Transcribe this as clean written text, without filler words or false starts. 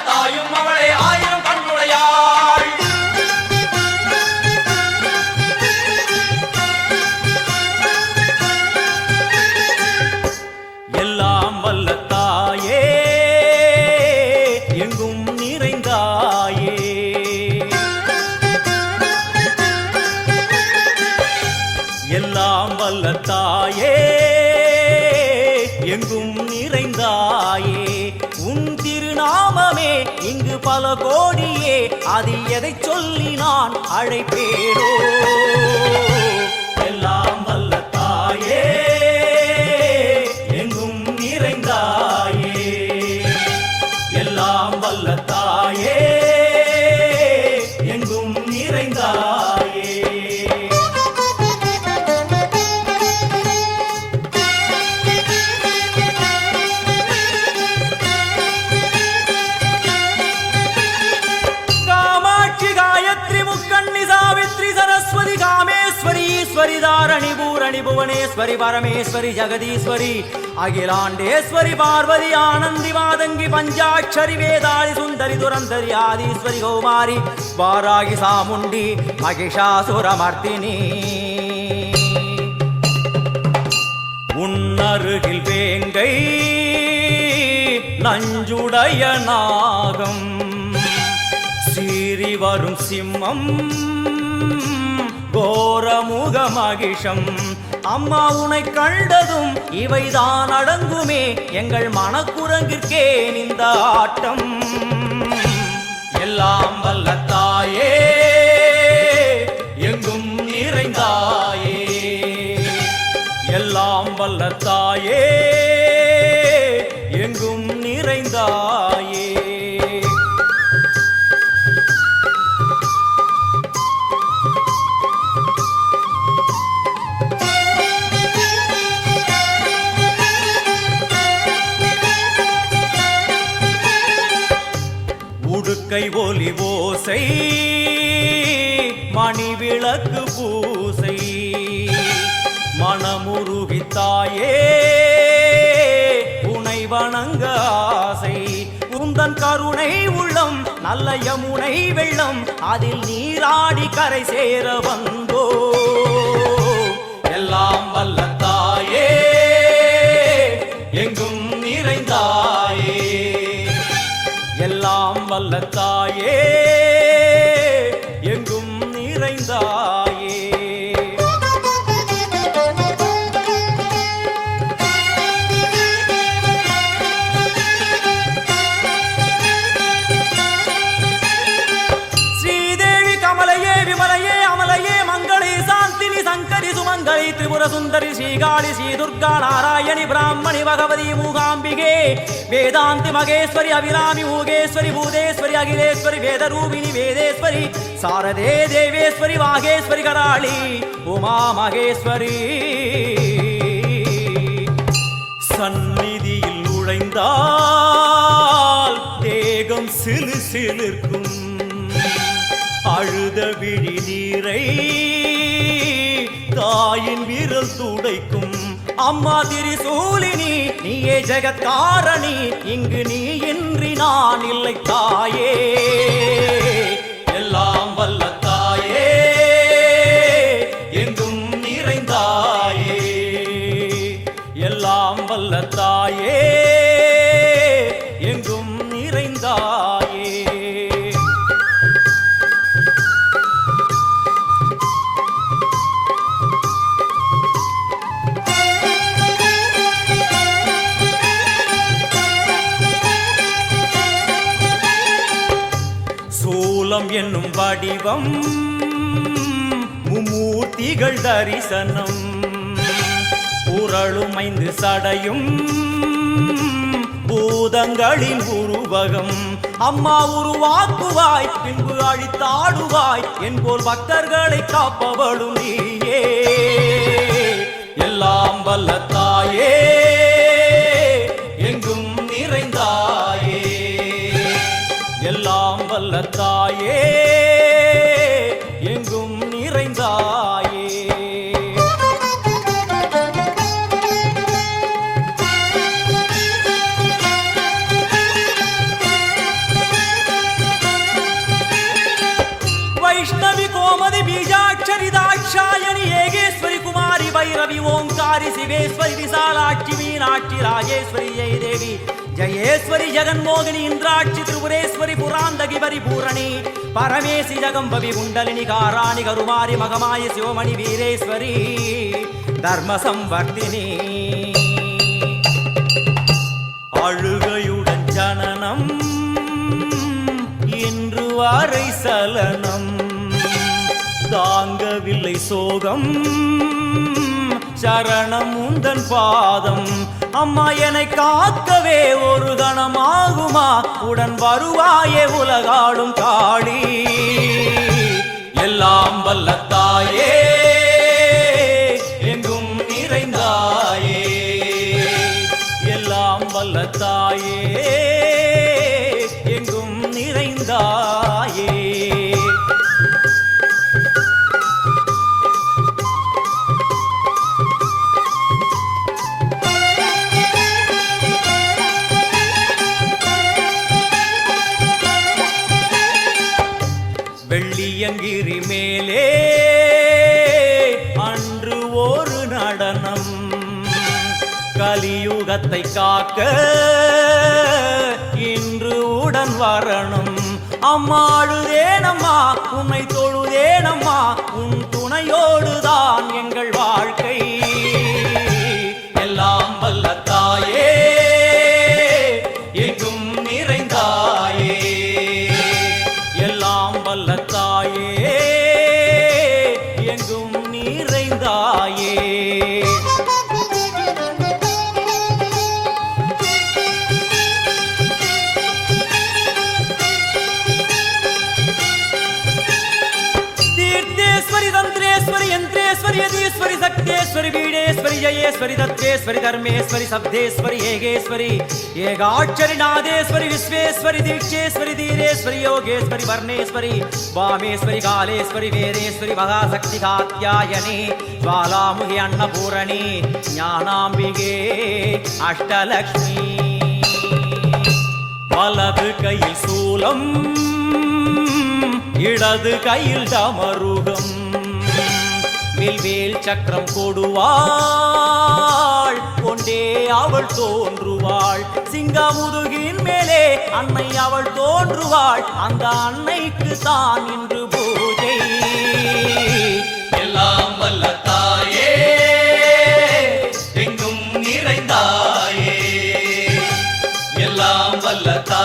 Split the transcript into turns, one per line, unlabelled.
தாயும் அவளே ஆயிரம் கண்ணுடையாள். எல்லாம் வல்ல தாயே எங்கும் நிறைந்தாயே. எல்லாம் வல்ல தாயே எங்கும் நிறைந்தாயே. உன் திருநாமமே இங்கு பல கோடியே, அது எதை சொல்லி நான் அழைப்பேனோ. எல்லாம் வல்ல தாயே எங்கும் நிறைந்தாயே. எல்லாம் வல்ல தாயே எங்கும் நிறைந்தாயே. कामेश्वरी दारणि भूरणि भुवनेश्वरी परमेश्वरी जगदीश्वरी अखिलांडेश्वरी पार्वती आनंदी मादंगी पंचाक्षरी वेदाली सुंदरी दुरंधरी आदिश्वरी कौमारी वारागी सामुंडी महिषासुरमर्दिनी. உன்னருகில் வேங்கை நஞ்சுடைய நாகம் சீறி வரும் சிம்மம் கோரமுக மகிஷம். அம்மா உனை கண்டதும் இவைதான் அடங்குமே, எங்கள் மனக்குரங்கிற்கே இந்த ஆட்டம். எல்லாம் வல்ல தாயே எங்கும் நிறைந்தாயே. எல்லாம் வல்ல தாயே எங்கும் நிறைந்தாயே. உடுக்கை ஒலி ஓசை மணி விளக்கு பூசை மனமுருகித்தாயே உனை வணங்க ஆசை. உந்தன் கருணை உள்ளம் நல்ல யமுனை வெள்ளம், அதில் நீராடி கரை சேர வந்தோ. எல்லாம் வல்ல தாயே எங்கும் நிறைந்தாயே. எல்லாம் வல்ல தாயே எங்கும் நிறைந்தாயே. சுமங்கலி திரிபுர சுந்தரி ஸ்ரீகாளி ஸ்ரீ துர்கா நாராயணி பிராமணி பகவதி மூகாம்பிகே வேதாந்தி மகேஸ்வரி அபிராமி மூகேஸ்வரி பூதேஸ்வரி அகிலேஸ்வரி வேதரூபிணி வேதேஸ்வரி சாரதே தேவேஸ்வரி வாகேஸ்வரி கராளி உமா மகேஸ்வரி. சந்நிதியில் நுழைந்தால் தேகம் சிலு சிலிர்க்கும், அழுத விழி நீரை தாயின் விரல் துடைக்கும். அம்மா திரிசூலினி நீயே ஜெகத்காரணி, இங்கு நீ இன்றி நான் இல்லை தாயே. எல்லாம் வல்ல தாயே எங்கும் நிறைந்தாயே. எல்லாம் வல்ல தாயே எங்கும் நிறைந்தாயே. சூலம் என்னும் வடிவம் மும்மூர்த்திகள் தரிசனம், உரளும் 5 சடையும் பூதங்களின் உருவகம். அம்மா உருவாக்குவாய் பின்பு அழித்தாடுவாய், என்போல் பக்தர்களை காப்பவளும் நீயே. எல்லாம் வல்ல தாயே எங்கும் நிறைந்தாயே. எல்லாம் வல்ல தாயே எங்கும் நிறைந்தாயே. வைஷ்ணவி கோமதி பீஜாட்சரி தாட்சாயணி ஏகேஸ்வரி குமாரி பைரவி ஓங்காரி சிவேஸ்வரி விசாலாட்சி மீனாட்சி ராஜேஸ்வரி ஜெய தேவி ஜயேஸ்வரி ஜெகன்மோகினி இந்திராட்சி திரிபுரேஸ்வரி புராந்தகி பரிபூரணி பரமேசி ஜகம்பவி குண்டலினி காராணி கருமாரி மகமாய சிவமணி வீரேஸ்வரி தர்ம சம்வர்த்தினி அழுகையுடன் ஜனனம் இன்று வரை சலனம் தாங்கவில்லை சோகம் சரணம் உந்தன் பாதம் அம்மா என்னை காக்கவே ஒரு கணமாகுமா உடன் வருவாயே உலகாடும் காளி எல்லாம் வல்ல தாயே எங்கும் நிறைந்தாயே எல்லாம் வல்ல தாயே எங்கும் நிறைந்தாயே வெள்ளியங்கிரி மேலே அன்று ஒரு நடனம் கலியுகத்தை காக்க இன்று உடன் வரணும் அம்மாடுதேனம்மா உன்னை தொழுதேனம்மா உன் துணையோடுதான் எங்கள் வாழ்க்கை எல்லாம் வல்ல தாயே எங்கும் நிறைந்தாயே எல்லாம் வல்ல தாயே எங்கும் நிறைந்தாயே तीर्थेश्वरी तंत्रेश्वरी यंत्रेश्वरी यदीश्वरी शक्तेश्वरी बीडेश्वरी जयेश्वरी दत्तेश्वरी धर्मेश्वरी शब्देश्वरी हेगेश्वरी ஏகாட்சரி நாதேஸ்வரி விஸ்வேஸ்வரி தீட்சேஸ்வரி தீரேஸ்வரி யோகேஸ்வரி வர்ணேஸ்வரி வாமேஸ்வரி காலேஸ்வரி வேரேஸ்வரி மகாசக்தி காத்யாயனி ஜ்வாலாமுகி அன்னபூரணி ஞானாம்பிகே அஷ்டலக்ஷ்மி வலது கையில் சூலம் இடது கையில் டமருகம் வில்வேல் சக்கரம் கொடுவாள் கொண்டே அவள் தோன்றுவாள் சிங்கமுதுகின் மேலே அன்னை அவள் தோன்றுவாள் அந்த அன்னைக்கு தான் இன்று பூஜை எல்லாம் வல்ல தாயே எங்கும் நிறைந்தாயே எல்லாம் வல்ல தாயே